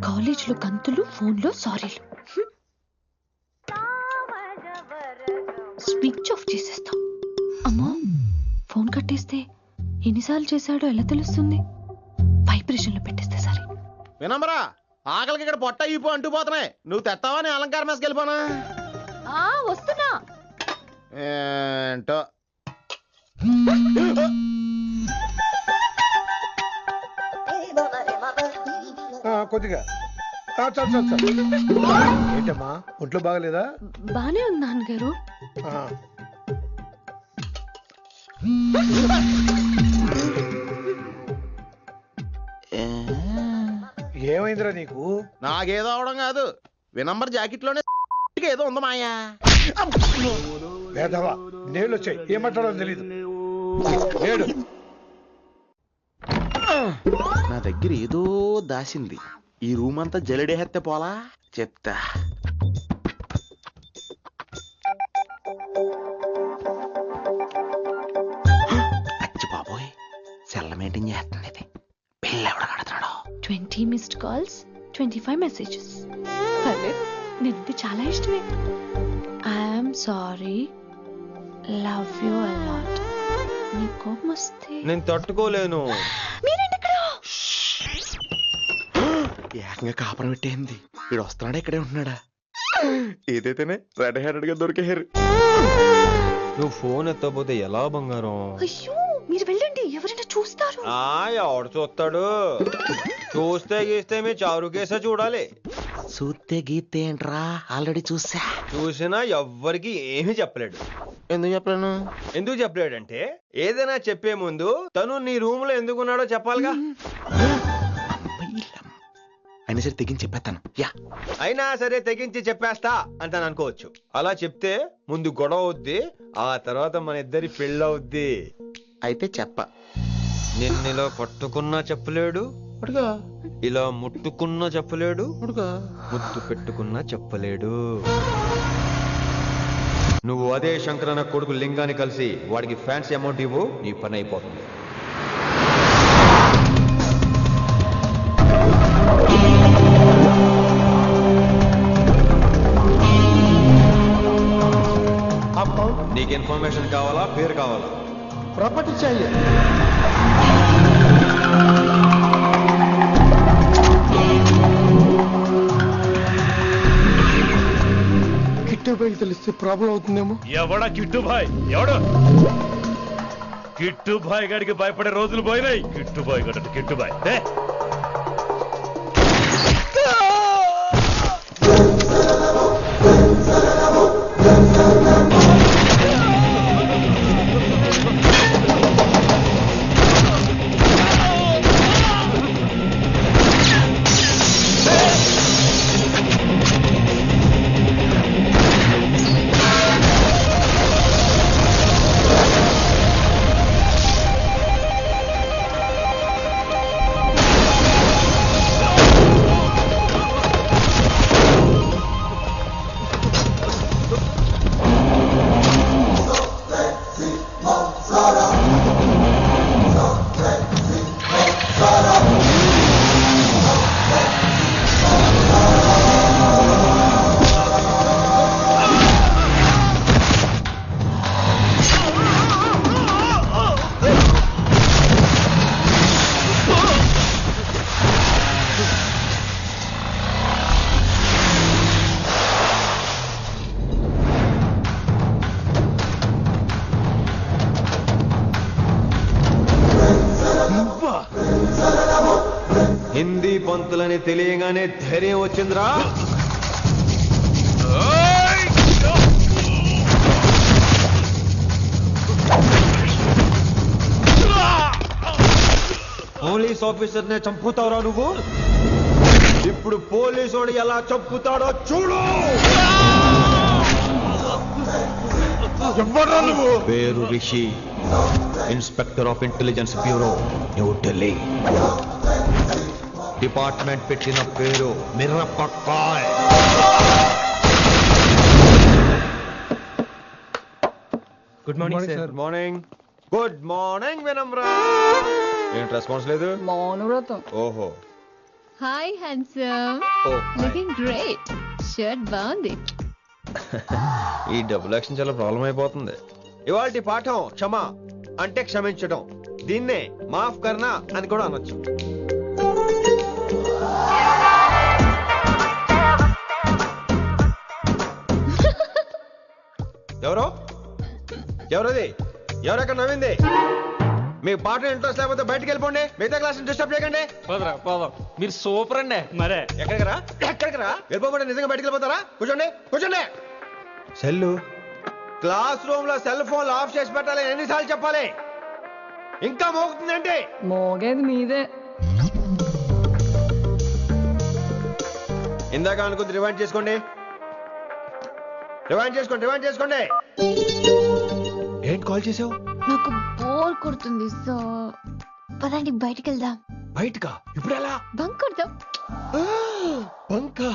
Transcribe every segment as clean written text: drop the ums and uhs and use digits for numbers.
కాలేజ్లో గంతులు, ఫోన్లో సారీలు. స్విచ్ ఆఫ్ చేసేస్తా. అమ్మా, ఫోన్ కట్టేస్తే ఎన్నిసార్లు చేశాడో ఎలా తెలుస్తుంది? వైబ్రేషన్లో పెట్టేస్తే సరే. వినమ్రా, ఆకలికి ఇక్కడ పొట్ట ఇప్పు అంటుపోతున్నాయి. నువ్వు తెస్తావా నేను అలంకారం వేసుకెళ్ళిపోనా? వస్తున్నా. ఏంటో కొద్దిగా చాలు. ఏంటమ్మా, ఒంట్లో బాగలేదా? బానే ఉంది నాన్నగారు. ఏమైందిరా నీకు? నాకేదో అవడం కాదు, వినంబర్ జాకెట్ లోనే ఏదో ఉంది మాయా. వేదవా, నేళ్ళు వచ్చాయి, ఏమంటాడో తెలీదు. నేడు నా దగ్గర ఏదో దాసింది. ఈ రూమ్ అంతా జలడేహెత్తే పోలా చెప్తా. అచ్చి బాబోయ్, సెల్ల మెయింటైన్ చేస్తుంది ఇది. పిల్ల ఎవడ కడతాడో. 20 మిస్డ్ కాల్స్, 25 మెసేజెస్. నేనంటే చాలా ఇష్టమే. I'm sorry, love you a lot. నీ కోపం వస్తే నేను తట్టుకోలేను. ఏకంగా కాపురం పెట్టేంది. వీడు వస్తున్నాడా ఇక్కడే ఉంటున్నాడా? ఏదైతేనే రెడ్ హ్యాండెడ్ గా దొరికేహారు. నువ్వు ఫోన్ ఎత్తపోతే ఎలా బంగారం? అయ్యో, మీరు వెళ్ళండి, ఎవరైనా చూస్తారు. ఎవడు చూస్తాడు? చూస్తే గీస్తే మీ చారు కేసే చూడాలి. చూస్తే గీతే ఏంట్రా, ఆల్రెడీ చూసా. చూసినా ఎవ్వరికి ఏమీ చెప్పలేడు. ఎందుకు చెప్పలేను? ఎందుకు చెప్పలేడంటే ఏదైనా చెప్పే ముందు తను నీ రూమ్ లో ఎందుకున్నాడో చెప్పాలిగా. అయినా సరే తెగించి చెప్పేస్తాను. అయినా సరే తెగించి చెప్పేస్తా అంటాను అనుకోవచ్చు. అలా చెప్తే ముందు గొడవ అవుద్ది, ఆ తర్వాత మన ఇద్దరి పెళ్ళవుద్ది. అయితే చెప్ప. నిన్నిలా పట్టుకున్నా చెప్పలేడు, ఇలా ముట్టుకున్నా చెప్పలేడు, ముద్దు పెట్టుకున్నా చెప్పలేడు. నువ్వు అదే శంకరన్న కొడుకు లింగాన్ని కలిసి వాడికి ఫ్యాన్సీ అమౌంట్ ఇవ్వు, నీ పని అయిపోతుంది. నీకు ఇన్ఫర్మేషన్ కావాలా, పేరు కావాలా? ప్రాపర్టీ चाहिए. కిట్టుబాయికి తెలిస్తే ప్రాబ్లం అవుతుందేమో. ఎవడా కిట్టుబాయ్? ఎవడు కిట్టుబాయ్ గడికి భయపడే రోజులు పోయినాయి. కిట్టుబాయ్ గడ కిట్టుబాయ్ హిందీ పంతులని తెలియగానే ధైర్యం వచ్చిందిరా. పోలీస్ ఆఫీసర్ నే చంపుతావురా నువ్వు. ఇప్పుడు పోలీసోడు ఎలా చంపుతాడో చూడు. పేరు Rishi, inspector of intelligence bureau, new Delhi. Department పెట్టిన పేరు మిర్రపక్కాయ్. Good morning sir. Good morning. Good morning Vinamra. ఏంటి రెస్పాన్స్ లేదు? మౌనవ్రతం. ఓహో, hi handsome, looking great. Shirt బాగుంది. ఈ డబుల్ యాక్షన్ చాలా ప్రాబ్లం అయిపోతుంది. ఇవాల్టి పాఠం క్షమ అంటే క్షమించడం. దీన్నే మాఫ్ కర్నా అని కూడా అనొచ్చు. ఎవరది? ఎవరెక్కడ నవ్వింది? మీకు పాట ఇంట్రెస్ట్ లేకపోతే బయటకు వెళ్ళిపోండి. మిగతా క్లాస్ డిస్టర్బ్ చేయకండి. పోదాం. మీరు సూపర్ అండి. మరే ఎక్కడికి రా? వెళ్ళిపోకుండా నిజంగా బయటకు వెళ్ళిపోతారా? కూర్చోండి. సెల్లు క్లాస్ రూమ్ లో సెల్ ఫోన్ ఆఫ్ చేసి పెట్టాలి. ఎన్నిసార్లు చెప్పాలి? ఇంకా మోగుతుందండి. మోగేది మీదే. ఇందాక అనుకుంది రివైండ్ చేసుకోండి. ఏంటి కాల్ చేసావు? నాకు బోర్ కొడుతుంది. సో పదండి బయటికి వెళ్దాం. బయటకా? ఇప్పుడు ఎలా? బంక్ కొడదాం. బంకా?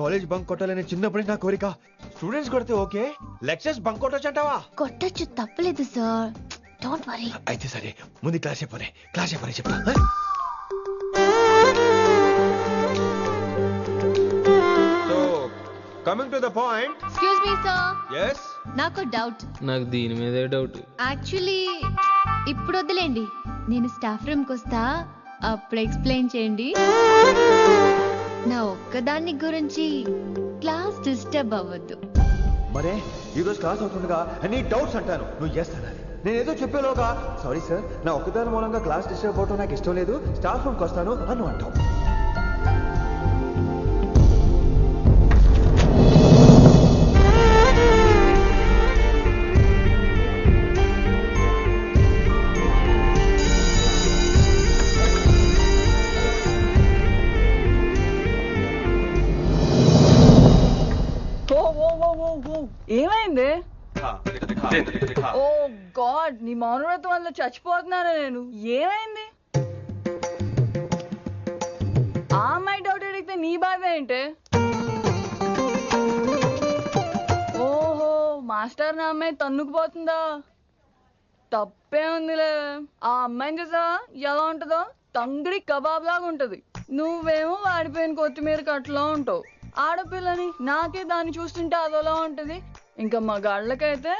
కాలేజ్ బంక్ కొట్టాలని చిన్నప్పుడే నా కోరిక. స్టూడెంట్స్ కొడితే ఓకే, లెక్చర్స్ బంక్ కొట్టొచ్చు అంటావా? కొట్టచ్చు, తప్పలేదు సార్. Don't worry. అయితే సరే, ముందు క్లాస్ చెప్పని చెప్తా. So coming to the point. Excuse me sir. yes నాకు డౌట్. నాకు దీని మీదే డౌట్. యాక్చువల్లీ ఇప్పుడు వద్దులేండి, నేను స్టాఫ్ రూమ్ కి వస్తా, అప్పుడు ఎక్స్ప్లెయిన్ చేయండి. నా ఒక్కదాన్ని గురించి క్లాస్ డిస్టర్బ్ అవ్వద్దు. మరే ఈ రోజు క్లాస్ అవుతుండగా నీ డౌట్స్ అంటాను, నువ్వు ఎస్ అనాలి. నేను ఏదో చెప్పేలోగా సారీ సార్, నా ఒక్కదాని మూలంగా క్లాస్ డిస్టర్బ్ అవటం నాకు ఇష్టం లేదు, స్టాఫ్ రూమ్కి వస్తాను అని అంటావు. ఏమైంది? ఓ గాడ్, నీ మౌనవ్రతం వల్ల చచ్చిపోతున్నాను నేను. ఏమైంది? ఆ అమ్మాయి డౌట్ అడిగితే నీ బాధ ఏంటి? ఓహో, మాస్టర్ నా అమ్మాయి తన్నుకుపోతుందా? తప్పే ఉందిలే. ఆ అమ్మాయిని చూసా ఎలా ఉంటుందో? తంగిడి కబాబ్ లాగా ఉంటది. నువ్వేమో వాడిపోయిన కొత్తిమీర కట్లా ఉంటావు. ఆడపిల్లని నాకే దాన్ని చూస్తుంటే అదోలా ఉంటది. ఇంకా మగాళ్ళకైతే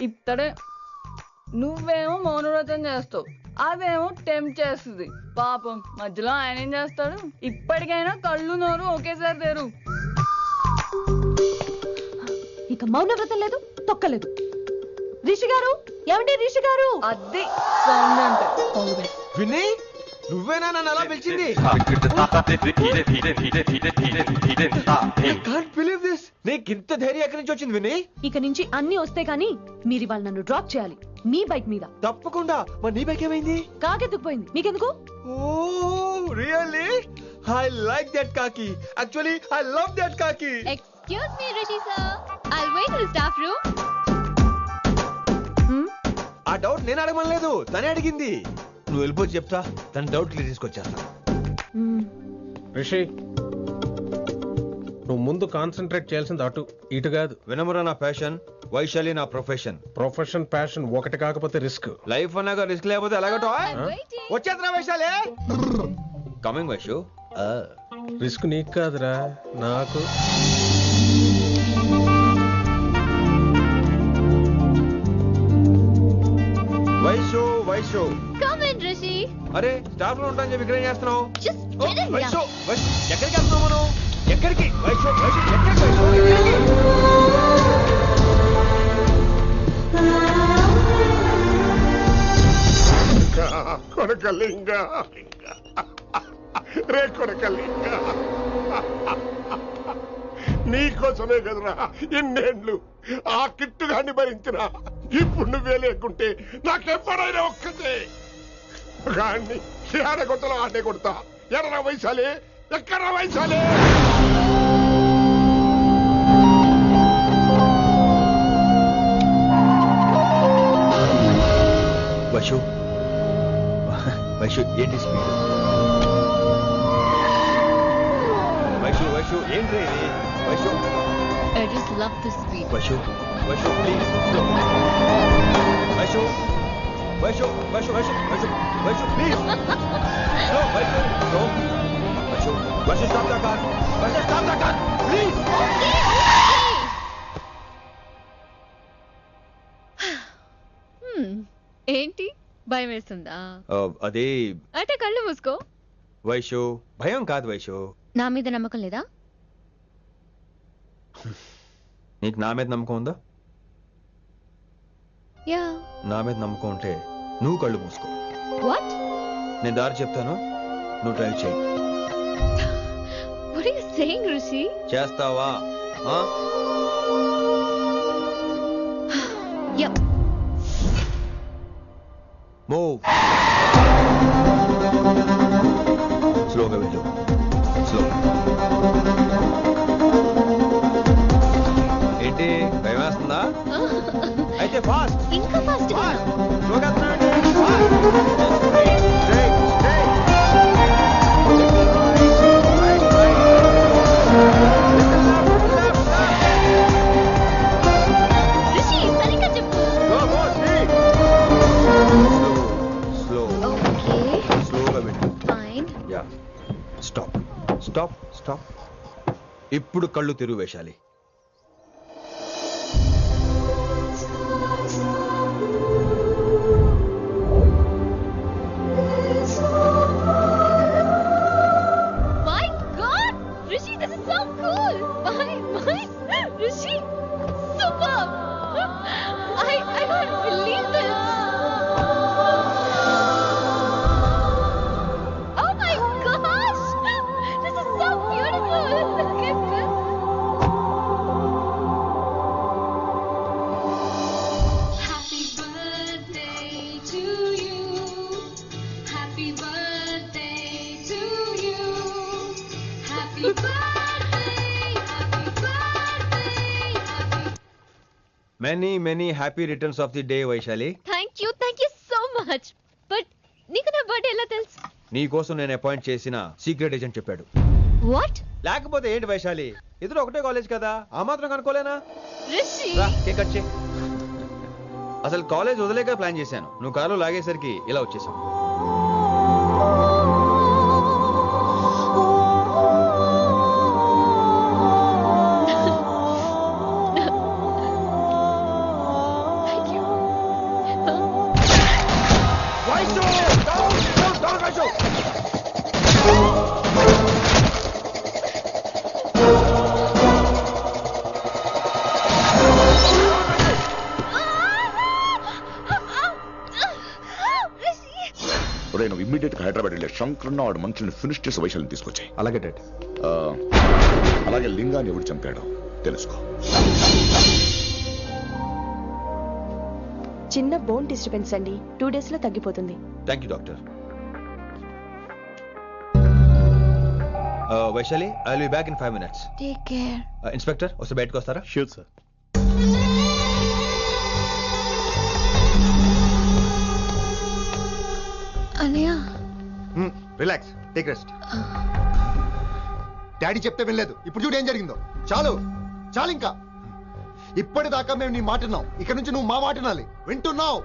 ఇత్తడే. నువ్వేమో మౌనవ్రతం చేస్తావు, అదేమో టెంప్ట్ చేస్తుంది. పాపం మధ్యలో ఆయన ఏం చేస్తాడు? ఇప్పటికైనా కళ్ళు నోరు ఒకేసారి తెరు. ఇక మౌనవ్రతం లేదు, తొక్కలేదు. రిషి గారు, ఏమండి రిషి గారు? అది సౌండ్ అంటే. విని నువ్వేనా నన్ను అలా పిలిచింది? నీకు ఇంత ధైర్యం ఎక్కడి నుంచి వచ్చింది విని? ఇక నుంచి అన్ని వస్తే గానీ మీరు ఇవాళ నన్ను డ్రాప్ చేయాలి మీ బైక్ మీద. తప్పకుండా. మరి నీ బైక్ ఏమైంది? కాకెత్తుకుపోయింది. మీకెందుకు? Oh really? I like that కాకి. యాక్చువల్లీ ఐ లవ్ దట్ కాకి. Excuse me Rishi sir, I'll wait in the staff room. ఆ డౌట్ నేను అడగమనలేదు, తనే అడిగింది. నువ్వు వెళ్ళిపోయి చెప్తా, తన డౌట్ క్లియర్ తీసుకొచ్చేస్తా. రిషి, నువ్వు ముందు కాన్సన్ట్రేట్ చేయాల్సింది అటు ఇటు కాదు. వినమ్ర నా ప్యాషన్, వైశాలి నా ప్రొఫెషన్. ప్రొఫెషన్ ప్యాషన్ ఒకటి కాకపోతే రిస్క్. లైఫ్ అన్నాక రిస్క్ లేకపోతే ఎలాగటో? వచ్చేద్రా వైశాలి. కమింగ్ వైషు. రిస్క్ నీకు కాదురా, నాకు. Vaishu come in Rishi. అరే స్టాఫ్ లో ఉంటాను చెప్పి ఇక్కడ ఏం చేస్తున్నావు? Just get in. వైషు ఎక్కడికి వెళ్తున్నావు మనం? ఎక్కడికి? వైషు ఎక్కడికి? కొడకలింగ రే కొడకలింగ, నీకోసమే కదరా ఇన్నేళ్ళు ఆ కిట్టుగాన్ని భరించిన. ఇప్పుడు నువ్వే లేకుంటే నాకెప్పుడైనా ఒక్కతే గాన్ని ఆడగొట్టలో ఆడే కొడతా. ఎర్ర వైశాలి, ఎక్కడ వైశాలి? వైషు వైషు ఏంటి స్పీడ్? వైషు ఏంటి ఇది? Vaishu I just love the speed. Vaishu please slow. Vaishu please slow. Vaishu భయం వేస్తుందా? అదే అయితే కళ్ళు మూసుకో. వైషు, భయం కాదు వైషు. నా మీద నమ్మకం లేదా? నీకు నా మీద నమ్మకం ఉందా? యా. నా మీద నమ్మకం ఉంటే నువ్వు కళ్ళు మూసుకో. వాట్? నేను దారి చెప్తాను, నువ్వు ట్రై చేయి. What are you saying Rishi? చేస్తావా? యా. మూవ్. స్లోగా వెళ్ళు. స్లో. ఏంటి భయం వేస్తుందా? అయితే ఫాస్ట్. ఇంకా ఫాస్ట్ గా. స్లోగా వెళ్తున్నానండి. Straight, straight. Right, right. Left, left. Rishi సరిగ్గా చెప్పు. Go, go, speed. Slow. Okay. స్లోగా వెళ్ళు. Fine. Yeah. Stop, stop, stop. ఇప్పుడు కళ్ళు తెరువు వేశాలి. My God! Rishi, this is so cool! My Rishi! Superb! I can't believe this! Oh my gosh! This is so beautiful! Look at this! Happy birthday to you. Happy birthday to you. Happy birthday, happy birthday, happy many happy returns of the day Vaishali. Thank you so much! But నీకు నా birthday ఎలా తెలుసు? నీ కోసం నేను appoint చేసిన secret agent చెప్పాడు. What? లేకపోతే ఏంటి వైశాలి, ఇద్దరు ఒకటే కాలేజ్ కదా, ఆ మాత్రం కనుకోలేనా? Rishi! రా, కేక్ కట్ చేయి. అసలు కాలేజ్ వదిలేక ప్లాన్ చేశాను, నువ్వు కారు లాగేసరికి ఇలా వచ్చేసాం. Thank you. ఒరేయ్, నువ్వు ఇమ్మీడియట్ గా హైదరాబాద్ వెళ్ళే శంకరన్న వాడు మనుషుల్ని ఫినిష్ చేసి వైశాల్యం తీసుకొచ్చాయి. అలాగే డాడ్. అలాగే లింగాన్ని ఎవడు చంపాడో తెలుసుకో. చిన్న బోన్ డిస్టర్బెన్స్ అండి, 2 days లో తగ్గిపోతుంది. Thank you doctor. Vaishali, I will be back in 5 minutes. Take care. Inspector వస్తే బయటకు వస్తారా? Sure sir. అన్నయ్య. Relax, take rest. డాడీ చెప్తే వినలేదు, ఇప్పుడు చూడు ఏం జరిగిందో. చాలు చాలు, ఇంకా ఇప్పటిదాకా మేము నీ మాట విన్నాం, ఇక్కడ నుంచి నువ్వు మా మాట వినాలి. వింటున్నావు?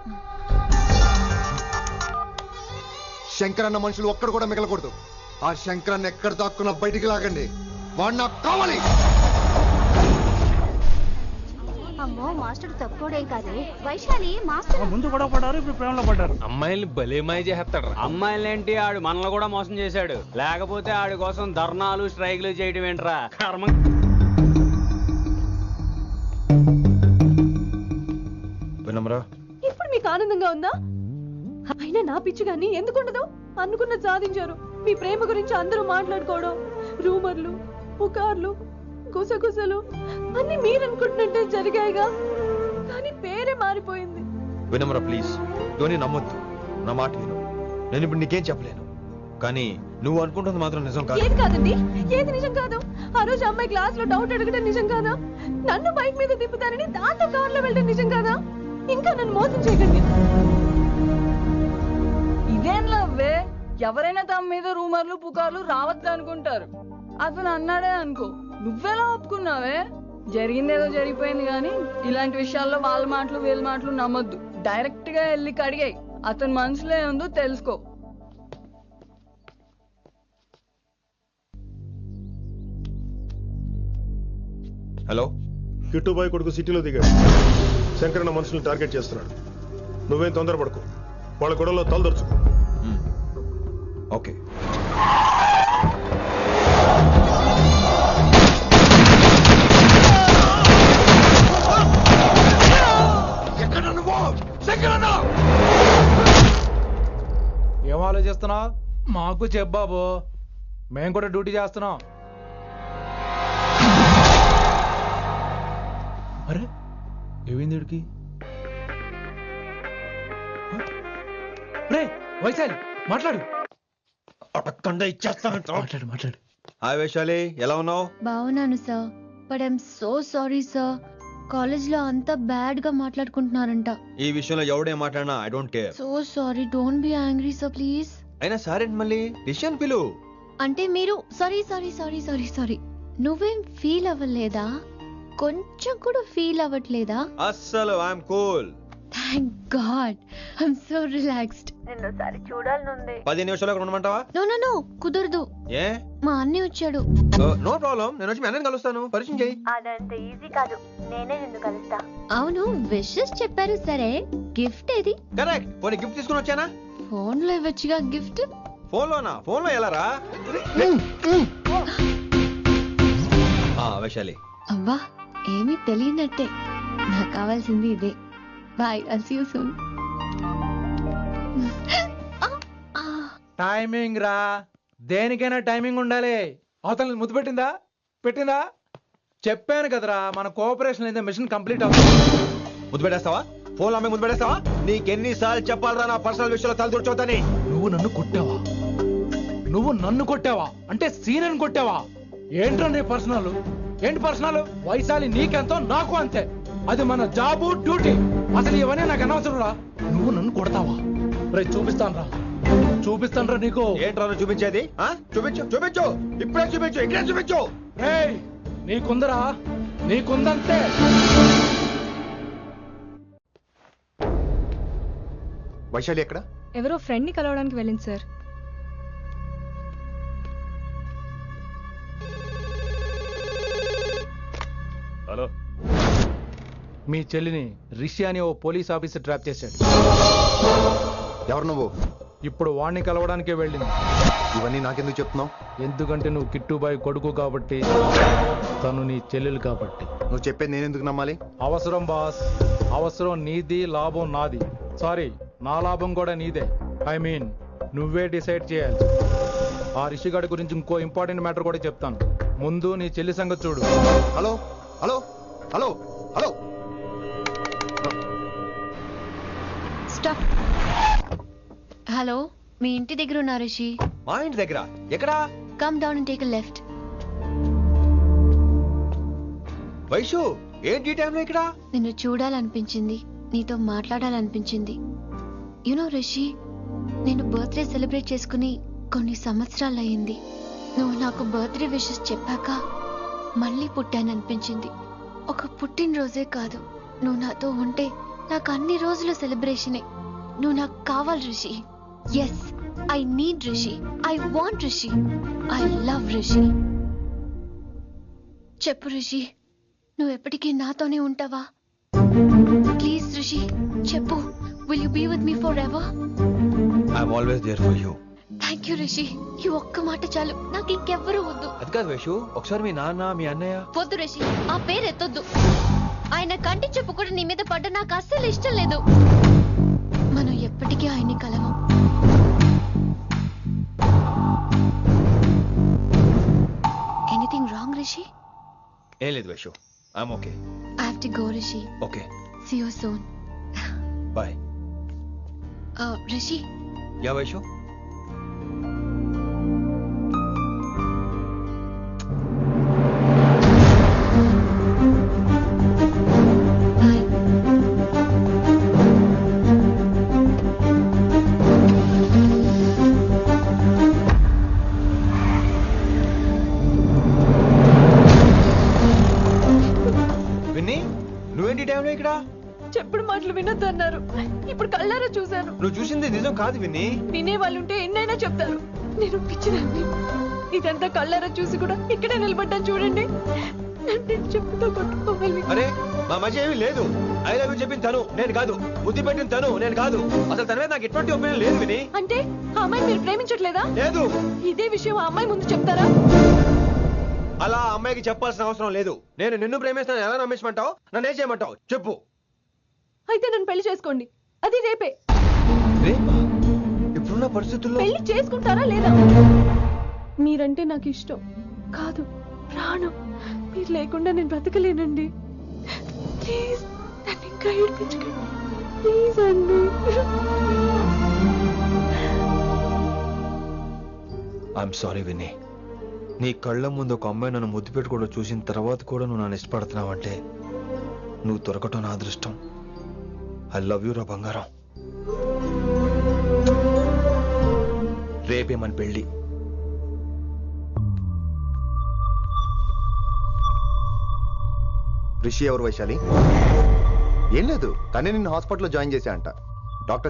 శంకరన్న మనుషులు ఒక్కడు కూడా మిగలకూడదు. ఆ శంకరన్న ఎక్కడ దాక్కున్నా బయటికి లాగండి, వాడు నాకు కావాలి. అమ్మో, మాస్టర్ తక్కువడేం కాదు. వైశాలి మాస్టర్ ముందు కూడా పడ్డారు, ఇప్పుడు ప్రేమలో పడ్డారు. అమ్మాయిల్ని భలే మాయ చేస్తాడు. అమ్మాయిలేంటి, ఆడు మనల్ని కూడా మోసం చేశాడు. లేకపోతే ఆడి కోసం ధర్నాలు స్ట్రైక్లు చేయడం ఏంట్రా కర్మ. వినమ్రా, ఇప్పుడు మీకు ఆనందంగా ఉందా? అయినా నా పిచ్చి గాని ఎందుకుండదు? అనుకున్నది సాధించారు. మీ ప్రేమ గురించి అందరూ మాట్లాడుకోవడం, రూమర్లు, పుకార్లు, గుసగుసలు అన్ని మీరు అనుకుంటున్నట్టే జరిగాయిగా, కానీ పేరే మారిపోయింది. వినమ్రా ప్లీజ్, ధోని నమ్మొద్దు, నా మాట విను. నేను ఇప్పుడు నీకేం చెప్పలేను, కానీ నువ్వు అనుకుంటుంది మాత్రం నిజం కాదు. ఏది కాదండి, ఏది నిజం కాదు? ఆ రోజు అమ్మాయి క్లాస్ లో డౌట్ అడగడం నిజం కాదా? నన్ను బైక్ మీద తిప్పుతానని దాంతో కార్ లో వెళ్ళడం నిజం కాదా? ఇంకా నన్ను మోసం చేయకండి. ఇదేం లవ్వే? ఎవరైనా తమ మీద రూమర్లు పుకార్లు రావద్దు అనుకుంటారు. అతను అన్నాడే అనుకో, నువ్వెలా ఒప్పుకున్నావే? జరిగిందేదో జరిగిపోయింది, కానీ ఇలాంటి విషయాల్లో వాళ్ళ మాటలు వీళ్ళ మాటలు నమ్మొద్దు. డైరెక్ట్ గా వెళ్ళి కడిగాయి, అతని మనసులో ఏముందో తెలుసుకో. హలో, కిట్టుబాయ్ కొడుకు సిటీలో దిగాడు. శంకరన్న మనుషుల్ని టార్గెట్ చేస్తున్నాడు. నువ్వేం తొందరపడుకో, వాళ్ళ గొడవలో తలదొచ్చు. ఓకే. ఏం ఆలోచిస్తున్నావు? మాకు చెప్పాబు, మేము కూడా డ్యూటీ చేస్తున్నాం. అరే ఏమైంది వీడికి? రే వైశాలి మాట్లాడు. మాట్లాడు మాట్లాడు. హాయ్ వైశాలి, ఎలా ఉన్నావు? బాగున్నాను sir, but I'm so sorry sir. College లో అంతా బ్యాడ్ గా మాట్లాడుకుంటున్నారంట. ఈ విషయంలో ఎవడే మాట్లాడినా I don't care. So sorry, don't be angry sir please. అయినా సారేంటి మళ్ళీ? డిసిషన్ పిలు. అంటే మీరు sorry sorry sorry sorry sorry నువ్వేం ఫీల్ అవ్వలేదా? కొంచెం కూడా ఫీల్ అవ్వట్లేదా? అస్సలు I'm cool. Thank God, I'm so relaxed. నిన్నోసారి చూడాలనుంది. 10 నిమిషాలు అక్కడ ఉండమంటావా? నో నో నో, కుదరదు. ఏ? మా అన్నయ్య వచ్చాడు. నో ప్రాబ్లం, నేను వచ్చి మీ అన్నని కలుస్తాను. పరిచయం చేయి. అదంత ఈజీ కాదు, నేనే నిన్ను కలుస్తా. అవును, విషెస్ చెప్పారు సరే, గిఫ్ట్ ఏది? కరెక్ట్. పోనీ గిఫ్ట్ తీసుకుని వచ్చానా? ఫోన్ లో ఇవ్వచ్చుగా గిఫ్ట్. ఫోన్ లోనా? ఫోన్ లో ఎలా రా? వైశాలి. అవ్వా, ఏమీ తెలియనట్టే. నాకు కావాల్సింది ఇదే. Bye, I'll see you soon. Timing రా, దేనికైనా టైమింగ్ ఉండాలి. అవతల ముద్దు పెట్టిందా? పెట్టిందా? చెప్పాను కదరా, మన కోఆపరేషన్ అయితే మిషన్ కంప్లీట్ అవుతుంది. ముద్దు పెట్టేస్తావా? ఫోన్ లో ముద్దు పెట్టేస్తావా? నీకెన్నిసార్లు చెప్పాలరా నా పర్సనల్ విషయంలో తలదూర్చోవద్దని? నువ్వు నన్ను కొట్టావా? నువ్వు నన్ను కొట్టావా? అంటే సీనియర్ కొట్టావా? ఏంట్రా నీ పర్సనల్? ఏంటి పర్సనల్? వైశాలి నీకెంతో నాకు అంతే. అది మన జాబు, డ్యూటీ. అసలు ఇవన్నీ నాకు అనవసరం రా. నువ్వు నన్ను కొడతావా? రే చూపిస్తాను రా, చూపిస్తాను రా నీకు. ఏంట్రా చూపించేది? చూపించు, చూపించు, ఇప్పుడే చూపించు, ఇక్కడే చూపించు. రే నీకుందరా, నీకుందంతే. వైశాలి ఎక్కడ? ఎవరో ఫ్రెండ్ ని కలవడానికి వెళ్ళింది సార్. హలో, మీ చెల్లిని రిషి అని ఓ పోలీస్ ఆఫీసర్ ట్రాప్ చేశాడు. ఎవరు నువ్వు? ఇప్పుడు వాణ్ణి కలవడానికే వెళ్ళింది. ఇవన్నీ నాకెందుకు చెప్తున్నావు? ఎందుకంటే నువ్వు కిట్టుబాయ్ కొడుకు కాబట్టి, తను నీ చెల్లెలు కాబట్టి. నువ్వు చెప్పేది నేను ఎందుకు నమ్మాలి? అవసరం బాస్, అవసరం నీది, లాభం నాది. సారీ, నా లాభం కూడా నీదే. ఐ మీన్ నువ్వే డిసైడ్ చేయాలి. ఆ రిషిగాడి గురించి ఇంకో ఇంపార్టెంట్ మ్యాటర్ కూడా చెప్తాను. ముందు నీ చెల్లి సంగతి చూడు. Hello hello hello hello. Stop. Hello, మీ ఇంటి దగ్గర ఉన్నా రిషి? మా ఇంటి దగ్గర? ఎక్కడా? Come down and take a left. Vaishu, ఏంటి టైంలో ఇక్కడ? నిన్ను చూడాలనిపించింది, నీతో మాట్లాడాలనిపించింది. యునో రిషి, నేను బర్త్డే సెలబ్రేట్ చేసుకుని కొన్ని సంవత్సరాలయ్యింది. నువ్వు నాకు బర్త్డే విషెస్ చెప్పాక మళ్ళీ పుట్టాననిపించింది. ఒక పుట్టినరోజే కాదు, నువ్వు నాతో ఉంటే నాకు అన్ని రోజుల సెలబ్రేషనే. నువ్వు నాకు కావాలి Rishi. Yes, I need Rishi, I want Rishi, I love Rishi. చెప్పు రిషి, నువ్వు ఎప్పటికీ నాతోనే ఉంటావా? ప్లీజ్ రిషి చెప్పు. Will you be with me for ever? I'm always there for you. Thank you Rishi, ఈ ఒక్క మాట చాలు, నాకు ఇంకెవ్వరూ వద్దు. అది కాదు వైషు, ఒకసారి మీ నాన్న, మీ అన్నయ్య. వద్దు రిషి, ఆ పేరు ఎత్తొద్దు. ఆయన కంటి చెప్పు కూడా నీ మీద పడ్డ నాకు అస్సలు ఇష్టం లేదు. మనం ఎప్పటికీ ఆయన్ని కలవం. Anything wrong Rishi? ఏం లేదు Vaishu, I'm okay. I have to go Rishi. Okay, see you soon. Bye. Rishi. Yeah Vaishu. నువ్వేంటి టైంలో ఇక్కడ? చెప్పుడు మాటలు వినొద్దన్నారు, ఇప్పుడు కళ్ళారా చూశాను. నువ్వు చూసింది నిజం కాదు విన్ని. వినే వాళ్ళుంటే ఎన్నైనా చెప్తారు. నేను పిచ్చిదాన్ని. ఇదంతా కళ్ళారా చూసి కూడా ఇక్కడే నిలబడ్డాను చూడండి. నన్ను చెప్పుతో కొట్టుకోవాలి. అరే మా మధ్య ఏమీ లేదు. ఐ లవ్ యూ చెప్పింది తను, నేను కాదు. బుద్ధి పెట్టింది తను, నేను కాదు. అసలు తన మీద నాకు ఎటువంటి ఒపీనియన్ లేదు విని. అంటే ఆ అమ్మాయి మీరు ప్రేమించట్లేదా? లేదు. ఇదే విషయం ఆ అమ్మాయి ముందు చెప్తారా? అలా ఆ అమ్మాయికి చెప్పాల్సిన అవసరం లేదు. నేను నిన్ను ప్రేమిస్తాను ఎలా నమ్మించమంటావు? నన్ను ఏం చేయమంటావు చెప్పు. అయితే నన్ను పెళ్లి చేసుకోండి, అది రేపే. రేపా? ఇప్పుడున్న పరిస్థితుల్లో పెళ్లి చేసుకుంటారా లేదా? మీరంటే నాకు ఇష్టం కాదు, ప్రాణం. మీరు లేకుండా నేను బ్రతకలేనండి. ప్లీజ్ నన్ను ఇంకా ఏడిపించకండి, ప్లీజ్ అండి. I'm sorry Vinni. నీ కళ్ళ ముందు ఒక అమ్మాయి నన్ను ముద్దు పెట్టుకోవడం చూసిన తర్వాత కూడా నువ్వు నన్ను ఇష్టపడుతున్నావంటే నువ్వు దొరకటం నా అదృష్టం. ఐ లవ్ యూ రా బంగారం. రేపే మన పెళ్ళి. రిషి ఎవరు వైశాలి? ఏం లేదు, తనే నిన్ను హాస్పిటల్లో జాయిన్ చేశా అంట. డాక్టర్